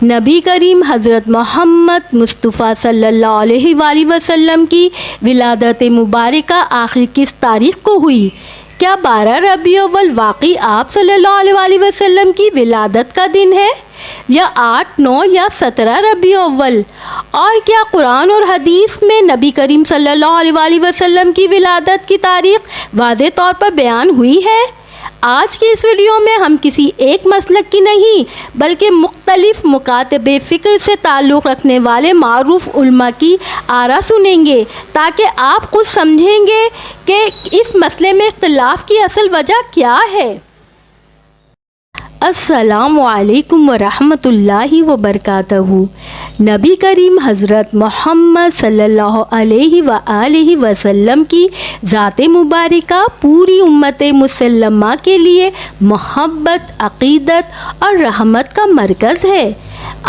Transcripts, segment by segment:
نبی کریم حضرت محمد مصطفیٰ صلی اللہ علیہ وآلہ وسلم کی ولادت مبارکہ آخر کس تاریخ کو ہوئی؟ کیا 12 ربیع الاول واقعی آپ صلی اللہ علیہ وآلہ وسلم کی ولادت کا دن ہے، یا 8، 9 یا 17 ربیع الاول؟ اور کیا قرآن اور حدیث میں نبی کریم صلی اللہ علیہ وآلہ وسلم کی ولادت کی تاریخ واضح طور پر بیان ہوئی ہے؟ آج کے اس ویڈیو میں ہم کسی ایک مسلک کی نہیں بلکہ مختلف مکاتب فکر سے تعلق رکھنے والے معروف علماء کی آراء سنیں گے، تاکہ آپ خود سمجھیں گے کہ اس مسئلے میں اختلاف کی اصل وجہ کیا ہے۔ السلام علیکم ورحمۃ اللہ وبرکاتہ۔ نبی کریم حضرت محمد صلی اللہ علیہ وآلہ وسلم کی ذات مبارکہ پوری امت مسلمہ کے لیے محبت، عقیدت اور رحمت کا مرکز ہے۔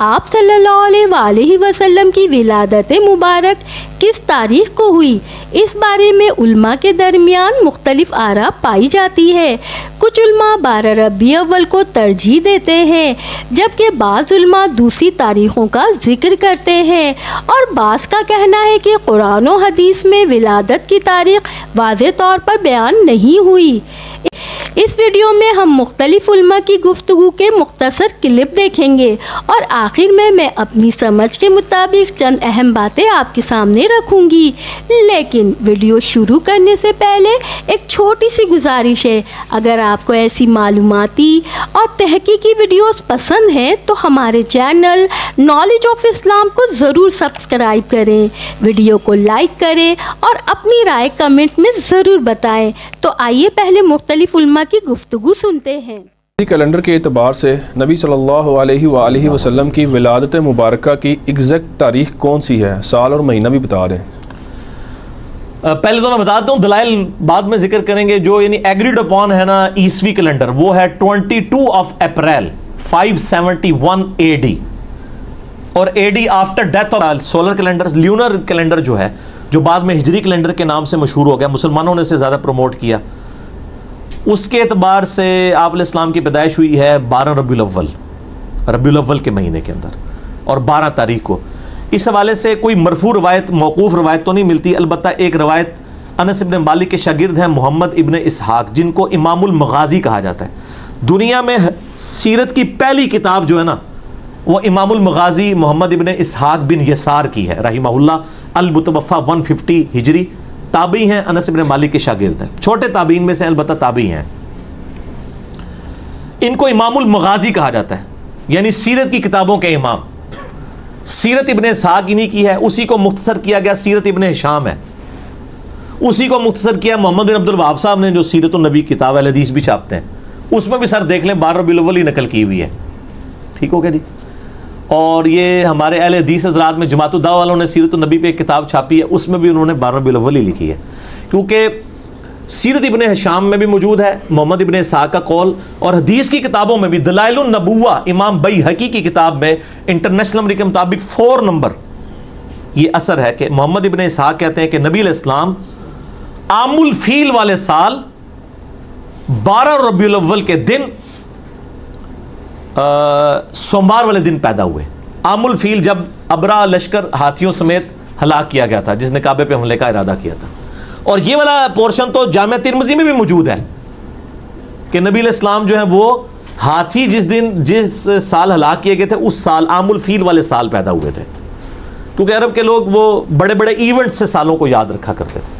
آپ صلی اللہ علیہ وآلہ وسلم کی ولادت مبارک کس تاریخ کو ہوئی، اس بارے میں علماء کے درمیان مختلف آراء پائی جاتی ہے۔ کچھ علماء 12 ربیع الاول کو ترجیح دیتے ہیں، جبکہ بعض علماء دوسری تاریخوں کا ذکر کرتے ہیں، اور بعض کا کہنا ہے کہ قرآن و حدیث میں ولادت کی تاریخ واضح طور پر بیان نہیں ہوئی۔ اس ویڈیو میں ہم مختلف علماء کی گفتگو کے مختصر کلپ دیکھیں گے، اور آخر میں اپنی سمجھ کے مطابق چند اہم باتیں آپ کے سامنے رکھوں گی۔ لیکن ویڈیو شروع کرنے سے پہلے ایک چھوٹی سی گزارش ہے، اگر آپ کو ایسی معلوماتی اور تحقیقی ویڈیوز پسند ہیں تو ہمارے چینل نالج آف اسلام کو ضرور سبسکرائب کریں، ویڈیو کو لائک کریں اور اپنی رائے کمنٹ میں ضرور بتائیں۔ تو آئیے پہلے مختلف علماء کی گفتگو سنتے ہیں۔ کیلنڈر کے اعتبار سے نبی صلی اللہ علیہ وآلہ وسلم کی ولادت مبارکہ کی ایگزیکٹ تاریخ کون سی ہے؟ سال اور مہینہ بھی بتا دیں۔ پہلے تو میں بتاتا ہوں، دلائل بعد میں ذکر کریں گے۔ جو یعنی ایگریڈ اپون ہے نا عیسوی کیلنڈر، وہ ہے 22 اپریل 571 AD، اور AD after death of solar calendar. Lunar calendar جو ہے، جو بعد میں ہجری کیلنڈر کے نام سے مشہور ہو گیا، مسلمانوں نے اسے زیادہ پروموٹ کیا، اس کے اعتبار سے آپ علیہ السلام کی پیدائش ہوئی ہے 12 ربیع الاول کے مہینے کے اندر، اور 12 تاریخ کو۔ اس حوالے سے کوئی مرفوع روایت، موقوف روایت تو نہیں ملتی، البتہ ایک روایت انس ابن مالک کے شاگرد ہیں محمد ابن اسحاق، جن کو امام المغازی کہا جاتا ہے۔ دنیا میں سیرت کی پہلی کتاب جو ہے نا، وہ امام المغازی محمد ابن اسحاق بن یسار کی ہے رحمہ اللہ، المتوفی 150 ہجری، تابعی ہیں، انس ابن مالک کے شاگرد ہیں، چھوٹے تابعین میں سے البتہ تابعی ہیں۔ ان کو امام المغازی کہا جاتا ہے، یعنی سیرت کی کتابوں کے امام۔ سیرت ابن اسحاق انہی کی ہے، اسی کو مختصر کیا گیا سیرت ابن ہشام ہے، اسی کو مختصر کیا محمد بن عبد الوہاب صاحب نے، جو سیرت النبی کتاب اہل حدیث بھی چھاپتے ہیں، اس میں بھی سر دیکھ لیں 12 ربیع الاول ہی نقل کی ہوئی ہے۔ ٹھیک ہو گیا جی۔ اور یہ ہمارے اہل حدیث حضرات میں جماعت الدعوہ والوں نے سیرت النبی پہ ایک کتاب چھاپی ہے، اس میں بھی انہوں نے 12 ربیع الاول ہی لکھی ہے، کیونکہ سیرت ابن ہشام میں بھی موجود ہے محمد ابن اسحاق کا قول، اور حدیث کی کتابوں میں بھی دلائل النبوہ امام بیہقی کی کتاب میں انٹرنیشنل نمبر کے مطابق 4 نمبر یہ اثر ہے کہ محمد ابن اسحاق کہتے ہیں کہ نبی علیہ السلام عام الفیل والے سال 12 ربیع الاول کے دن سوموار والے دن پیدا ہوئے۔ عام الفیل جب ابرا لشکر ہاتھیوں سمیت ہلاک کیا گیا تھا، جس نے کعبے پہ حملے کا ارادہ کیا تھا۔ اور یہ والا پورشن تو جامعہ ترمذی میں بھی موجود ہے کہ نبی علیہ السلام جو ہے وہ ہاتھی جس سال ہلاک کیے گئے تھے، اس سال عام الفیل والے سال پیدا ہوئے تھے، کیونکہ عرب کے لوگ وہ بڑے بڑے ایونٹ سے سالوں کو یاد رکھا کرتے تھے۔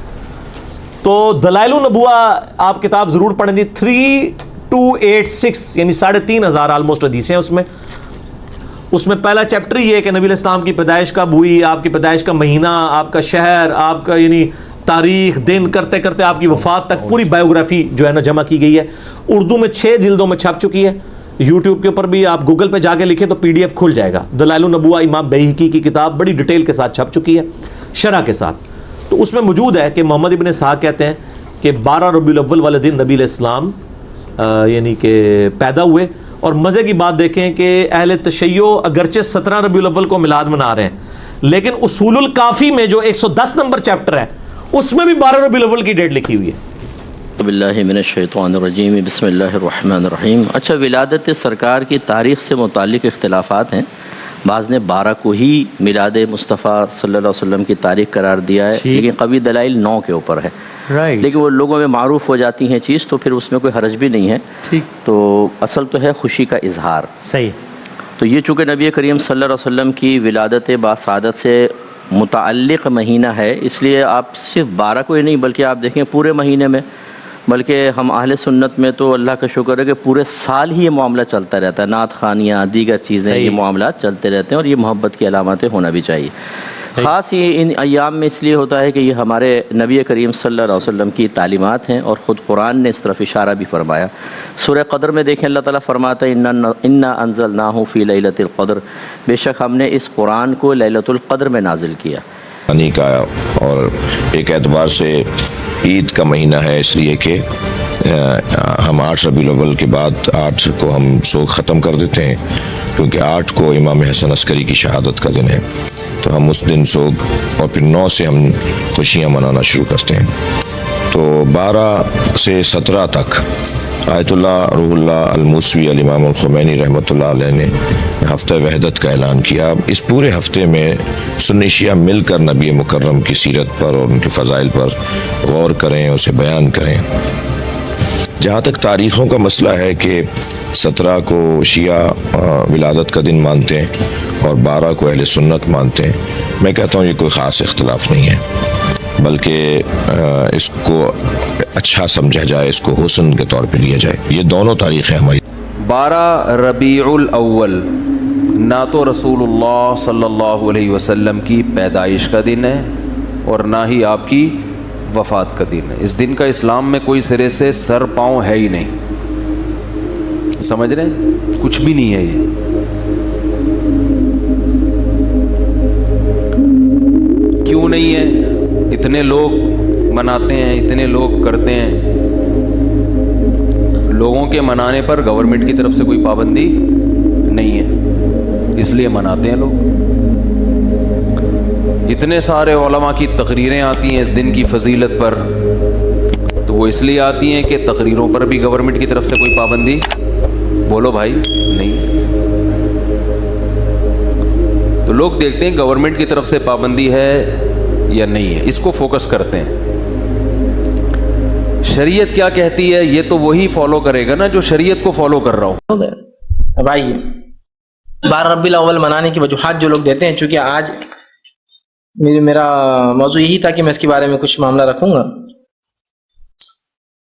تو دلائل النبوہ آپ کتاب ضرور پڑھیں گی، 3286 یعنی 3500 آلموسٹ حدیثیں اس میں پہلا چیپٹر یہ ہے کہ نبی علیہ السلام کی پیدائش کب ہوئی، آپ کی پیدائش کا مہینہ، آپ کا شہر، آپ کا یعنی تاریخ، دن، کرتے کرتے آپ کی وفات تک پوری بایوگرافی جو ہے نا جمع کی گئی ہے۔ اردو میں 6 جلدوں میں چھپ چکی ہے، یوٹیوب کے اوپر بھی آپ گوگل پہ جا کے لکھیں تو PDF کھل جائے گا۔ دلائل النبوہ امام بیہقی کی کتاب بڑی ڈیٹیل کے ساتھ چھپ چکی ہے، شرح کے ساتھ۔ تو اس میں موجود ہے کہ محمد ابن اسحاق کہتے ہیں کہ 12 ربیع الاول والے دن نبی علیہ السلام یعنی کہ پیدا ہوئے۔ اور مزے کی بات دیکھیں کہ اہل تشیع اگرچہ 17 ربیع الاول کو میلاد منا رہے ہیں، لیکن اصول الکافی میں جو 110 نمبر چیپٹر ہے، اس میں بھی 12 ربیع الاول کی ڈیٹ لکھی ہوئی ہے۔ باللہ من الشیطان الرجیم، بسم اللہ الرحمن الرحیم۔ اچھا، ولادت سرکار کی تاریخ سے متعلق اختلافات ہیں۔ بعض نے 12 کو ہی میلاد مصطفیٰ صلی اللہ علیہ وسلم کی تاریخ قرار دیا ہے، ٹھیک۔ لیکن قوی دلائل 9 کے اوپر ہے، رائٹ، لیکن وہ لوگوں میں معروف ہو جاتی ہیں چیز تو پھر اس میں کوئی حرج بھی نہیں ہے۔ ٹھیک، تو اصل تو ہے خوشی کا اظہار۔ صحیح، تو یہ چونکہ نبی کریم صلی اللہ علیہ وسلم کی ولادت باسعادت سے متعلق مہینہ ہے، اس لیے آپ صرف 12 کو ہی نہیں بلکہ آپ دیکھیں پورے مہینے میں، بلکہ ہم اہل سنت میں تو اللہ کا شکر ہے کہ پورے سال ہی یہ معاملہ چلتا رہتا ہے، نعت خوانیاں، دیگر چیزیں، یہ معاملات چلتے رہتے ہیں، اور یہ محبت کی علامتیں ہونا بھی چاہیے۔ خاص یہ ان ایام میں اس لیے ہوتا ہے کہ یہ ہمارے نبی کریم صلی اللہ علیہ وسلم کی تعلیمات ہیں، اور خود قرآن نے اس طرف اشارہ بھی فرمایا۔ سورہ قدر میں دیکھیں اللہ تعالیٰ فرماتا ہے انا انزلناہ فی لیلۃ القدر، بے شک ہم نے اس قرآن کو لیلۃ القدر میں نازل کیا۔ کا اور ایک اعتبار سے عید کا مہینہ ہے، اس لیے کہ ہم 8 ربیع الاول کے بعد 8 کو ہم سوگ ختم کر دیتے ہیں، کیونکہ 8 کو امام حسن عسکری کی شہادت کا دن ہے، تو ہم اس دن سوگ، اور پھر 9 سے ہم خوشیاں منانا شروع کرتے ہیں۔ تو 12 سے 17 تک آیت اللہ روح اللہ الموسوی الامام الخمینی رحمۃ اللہ علیہ نے ہفتہ وحدت کا اعلان کیا۔ اس پورے ہفتے میں سنی شیعہ مل کر نبی مکرم کی سیرت پر اور ان کے فضائل پر غور کریں، اسے بیان کریں۔ جہاں تک تاریخوں کا مسئلہ ہے کہ 17 کو شیعہ ولادت کا دن مانتے ہیں اور 12 کو اہل سنت مانتے ہیں، میں کہتا ہوں یہ کوئی خاص اختلاف نہیں ہے، بلکہ اس کو اچھا سمجھا جائے، اس کو حسن کے طور پہ لیا جائے۔ یہ دونوں تاریخیں ہماری 12 ربیع الاول نہ تو رسول اللہ صلی اللہ علیہ وسلم کی پیدائش کا دن ہے اور نہ ہی آپ کی وفات کا دن ہے۔ اس دن کا اسلام میں کوئی سرے سے سر پاؤں ہے ہی نہیں، سمجھ رہے ہیں؟ کچھ بھی نہیں ہے یہ۔ کیوں نہیں ہے؟ اتنے لوگ مناتے ہیں، اتنے لوگ کرتے ہیں، لوگوں کے منانے پر گورنمنٹ کی طرف سے کوئی پابندی نہیں ہے، اس لیے مناتے ہیں لوگ۔ اتنے سارے علماء کی تقریریں آتی ہیں اس دن کی فضیلت پر، تو وہ اس لیے آتی ہیں کہ تقریروں پر بھی گورنمنٹ کی طرف سے کوئی پابندی، بولو بھائی، نہیں ہے۔ تو لوگ دیکھتے ہیں گورنمنٹ کی طرف سے پابندی ہے یا نہیں ہے، اس کو فوکس کرتے ہیں۔ شریعت کیا کہتی ہے یہ تو وہی فالو کرے گا نا جو شریعت کو فالو کر رہا ہو۔ اب آئیے 12 ربیع الاول منانے کی وجوہات جو لوگ دیتے ہیں، چونکہ آج میرا موضوع یہی تھا کہ میں اس کے بارے میں کچھ معاملہ رکھوں گا۔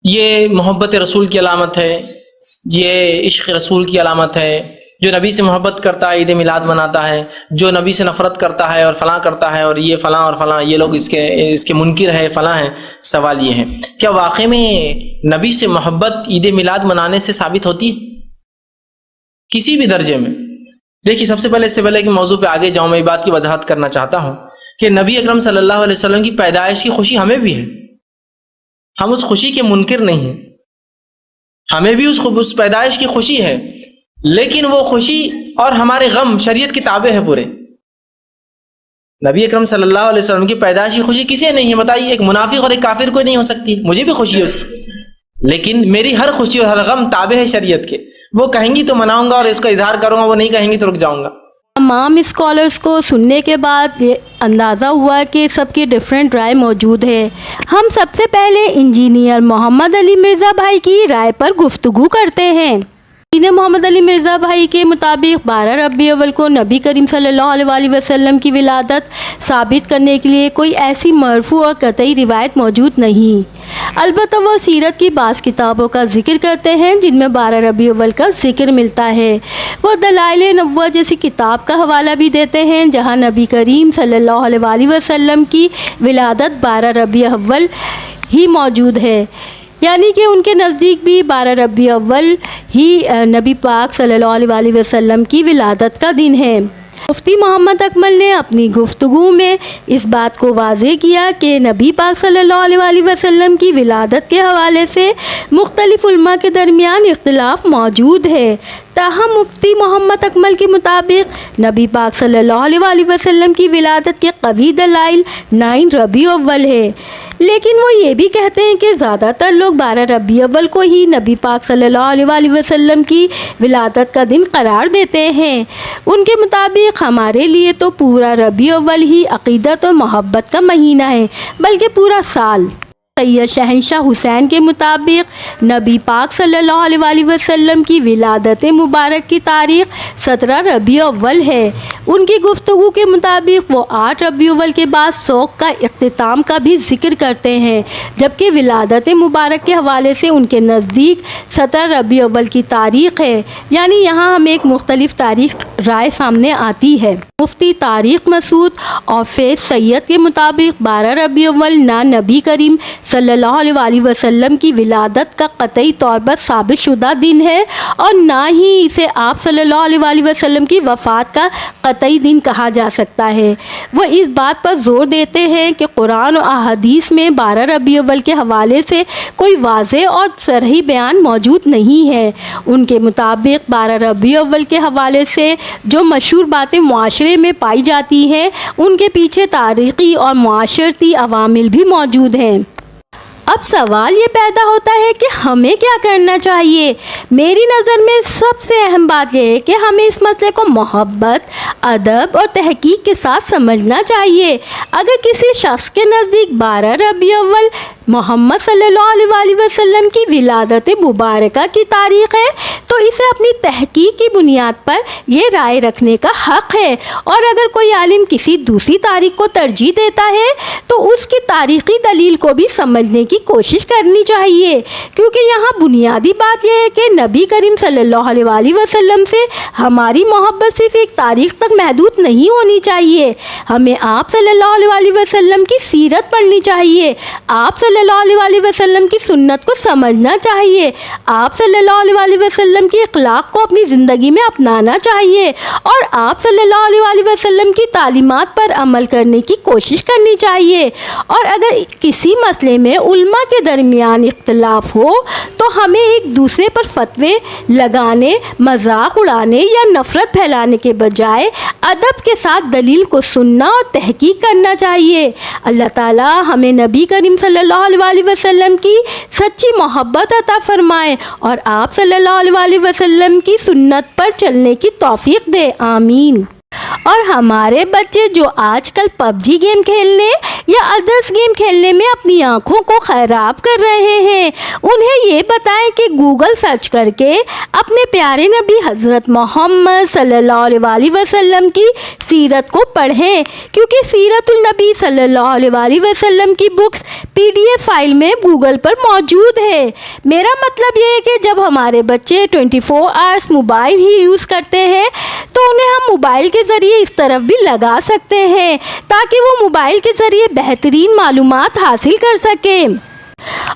یہ محبت رسول کی علامت ہے، یہ عشق رسول کی علامت ہے۔ جو نبی سے محبت کرتا ہے عید میلاد مناتا ہے، جو نبی سے نفرت کرتا ہے اور فلاں کرتا ہے اور یہ فلاں اور فلاں، یہ لوگ اس کے منکر ہے، فلاں ہیں۔ سوال یہ ہے کیا واقعی میں نبی سے محبت عید میلاد منانے سے ثابت ہوتی ہے کسی بھی درجے میں؟ دیکھیے، سب سے پہلے اس سے پہلے کہ موضوع پہ آگے جاؤں، میں یہ بات کی وضاحت کرنا چاہتا ہوں کہ نبی اکرم صلی اللہ علیہ وسلم کی پیدائش کی خوشی ہمیں بھی ہے، ہم اس خوشی کے منکر نہیں ہیں، ہمیں بھی اس پیدائش کی خوشی ہے، لیکن وہ خوشی اور ہمارے غم شریعت کے تابع ہے پورے۔ نبی اکرم صلی اللہ علیہ وسلم کی پیدائش کی خوشی کسے نہیں ہے بتائیے؟ ایک منافق اور ایک کافر کو نہیں ہو سکتی، مجھے بھی خوشی ہے اس کی، لیکن میری ہر خوشی اور ہر غم تابع ہے شریعت کے۔ وہ کہیں گی تو مناؤں گا اور اس کا اظہار کروں گا، وہ نہیں کہیں گی تو رک جاؤں گا۔ تمام اسکالرس کو سننے کے بعد یہ اندازہ ہوا کہ سب کی ڈیفرنٹ رائے موجود ہے۔ ہم سب سے پہلے انجینئر محمد علی مرزا بھائی کی رائے پر گفتگو کرتے ہیں۔ انجینئر محمد علی مرزا بھائی کے مطابق 12 ربیع الاول کو نبی کریم صلی اللہ علیہ وسلم کی ولادت ثابت کرنے کے لیے کوئی ایسی مرفوع اور قطعی روایت موجود نہیں، البتہ وہ سیرت کی بعض کتابوں کا ذکر کرتے ہیں جن میں 12 ربیع الاول کا ذکر ملتا ہے۔ وہ دلائل نبوہ جیسی کتاب کا حوالہ بھی دیتے ہیں جہاں نبی کریم صلی اللہ علیہ وسلم کی ولادت 12 ربیع الاول ہی موجود ہے، یعنی کہ ان کے نزدیک بھی 12 ربیع الاول ہی نبی پاک صلی اللہ علیہ وسلم کی ولادت کا دن ہے۔ مفتی محمد اکمل نے اپنی گفتگو میں اس بات کو واضح کیا کہ نبی پاک صلی اللہ علیہ وسلم کی ولادت کے حوالے سے مختلف علماء کے درمیان اختلاف موجود ہے، تاہم مفتی محمد اکمل کے مطابق نبی پاک صلی اللہ علیہ وسلم کی ولادت کے قوی دلائل 9 ربیع الاول ہے۔ لیکن وہ یہ بھی کہتے ہیں کہ زیادہ تر لوگ 12 ربیع اول کو ہی نبی پاک صلی اللہ علیہ وآلہ وسلم کی ولادت کا دن قرار دیتے ہیں۔ ان کے مطابق ہمارے لیے تو پورا ربیع اول ہی عقیدت اور محبت کا مہینہ ہے، بلکہ پورا سال۔ سید شہنشاہ حسین کے مطابق نبی پاک صلی اللہ علیہ وآلہ وسلم کی ولادت مبارک کی تاریخ 17 ربیع اول ہے۔ ان کی گفتگو کے مطابق وہ 8 ربیع اول کے بعد سوگ کا اختتام کا بھی ذکر کرتے ہیں، جبکہ ولادت مبارک کے حوالے سے ان کے نزدیک 17 ربیع اول کی تاریخ ہے، یعنی یہاں ہمیں ایک مختلف تاریخ رائے سامنے آتی ہے۔ مفتی طارق مسعود اور فیض سید کے مطابق 12 ربیع اول نہ نبی کریم صلی اللہ علیہ وآلہ وسلم کی ولادت کا قطعی طور پر ثابت شدہ دن ہے، اور نہ ہی اسے آپ صلی اللہ علیہ وآلہ وسلم کی وفات کا قطعی دن کہا جا سکتا ہے۔ وہ اس بات پر زور دیتے ہیں کہ قرآن و احادیث میں 12 ربیع اول کے حوالے سے کوئی واضح اور صریح بیان موجود نہیں ہے۔ ان کے مطابق 12 ربیع اول کے حوالے سے جو مشہور باتیں معاشرے میں پائی جاتی ہیں، ان کے پیچھے تاریخی اور معاشرتی عوامل بھی موجود ہیں۔ اب سوال یہ پیدا ہوتا ہے کہ ہمیں کیا کرنا چاہیے؟ میری نظر میں سب سے اہم بات یہ ہے کہ ہمیں اس مسئلے کو محبت، ادب اور تحقیق کے ساتھ سمجھنا چاہیے۔ اگر کسی شخص کے نزدیک 12 ربیع اول محمد صلی اللہ علیہ وآلہ وسلم کی ولادت مبارکہ کی تاریخ ہے تو اسے اپنی تحقیق کی بنیاد پر یہ رائے رکھنے کا حق ہے، اور اگر کوئی عالم کسی دوسری تاریخ کو ترجیح دیتا ہے تو اس کی تاریخی دلیل کو بھی سمجھنے کی کوشش کرنی چاہیے، کیونکہ یہاں بنیادی بات یہ ہے کہ نبی کریم صلی اللہ علیہ وآلہ وسلم سے ہماری محبت صرف ایک تاریخ تک محدود نہیں ہونی چاہیے۔ ہمیں آپ صلی اللہ علیہ وآلہ وسلم کی سیرت پڑھنی چاہیے، آپ صلی اللہ علیہ وآلہ وسلم کی سنت کو سمجھنا چاہیے، آپ صلی اللہ علیہ وآلہ وسلم کی اخلاق کو اپنی زندگی میں اپنانا چاہیے، اور آپ صلی اللہ علیہ وآلہ وسلم کی تعلیمات پر عمل کرنے کی کوشش کرنی چاہیے۔ اور اگر کسی مسئلے میں علماء کے درمیان اختلاف ہو تو ہمیں ایک دوسرے پر فتوے لگانے، مذاق اڑانے یا نفرت پھیلانے کے بجائے ادب کے ساتھ دلیل کو سننا اور تحقیق کرنا چاہیے۔ اللہ تعالیٰ ہمیں نبی کریم صلی اللہ علیہ وآلہ وسلم کی سچی محبت عطا فرمائے اور آپ صلی اللہ علیہ وآلہ وسلم کی سنت پر چلنے کی توفیق دے، آمین۔ اور ہمارے بچے جو آج کل پب جی گیم کھیلنے یا ادرس گیم کھیلنے میں اپنی آنکھوں کو خراب کر رہے ہیں، انہیں یہ بتائیں کہ گوگل سرچ کر کے اپنے پیارے نبی حضرت محمد صلی اللہ علیہ وآلہ وسلم کی سیرت کو پڑھیں، کیونکہ سیرت النبی صلی اللہ علیہ وآلہ وسلم کی بکس PDF فائل میں گوگل پر موجود ہے۔ میرا مطلب یہ ہے کہ جب ہمارے بچے 24 آورس موبائل ہی یوز کرتے ہیں تو انہیں ہم موبائل کے ذریعے اس طرف بھی لگا سکتے ہیں تاکہ وہ موبائل کے ذریعے بہترین معلومات حاصل کر سکیں۔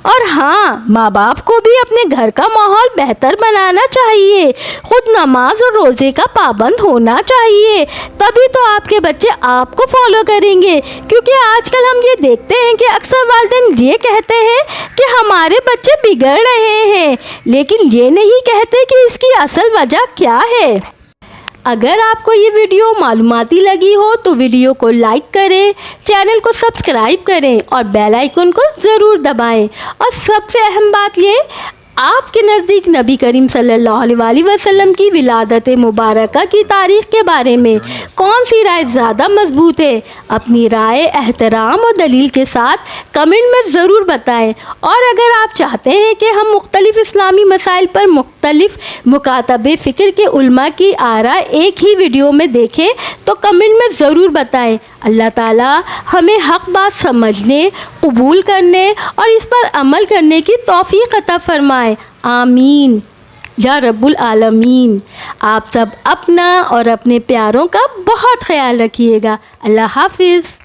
اور ہاں، ماں باپ کو بھی اپنے گھر کا ماحول بہتر بنانا چاہیے، خود نماز اور روزے کا پابند ہونا چاہیے، تبھی تو آپ کے بچے آپ کو فالو کریں گے۔ کیونکہ آج کل ہم یہ دیکھتے ہیں کہ اکثر والدین یہ کہتے ہیں کہ ہمارے بچے بگڑ رہے ہیں، لیکن یہ نہیں کہتے کہ اس کی اصل وجہ کیا ہے۔ اگر آپ کو یہ ویڈیو معلوماتی لگی ہو تو ویڈیو کو لائک کریں، چینل کو سبسکرائب کریں اور بیل آئیکن کو ضرور دبائیں۔ اور سب سے اہم بات یہ، آپ کے نزدیک نبی کریم صلی اللہ علیہ وآلہ وسلم کی ولادت مبارکہ کی تاریخ کے بارے میں کون سی رائے زیادہ مضبوط ہے؟ اپنی رائے احترام اور دلیل کے ساتھ کمنٹ میں ضرور بتائیں۔ اور اگر آپ چاہتے ہیں کہ ہم مختلف اسلامی مسائل پر مختلف مکاتب فکر کے علماء کی آراء ایک ہی ویڈیو میں دیکھیں تو کمنٹ میں ضرور بتائیں۔ اللہ تعالیٰ ہمیں حق بات سمجھنے، قبول کرنے اور اس پر عمل کرنے کی توفیق عطا فرمائے، آمین یا رب العالمین۔ آپ سب اپنا اور اپنے پیاروں کا بہت خیال رکھیے گا۔ اللہ حافظ۔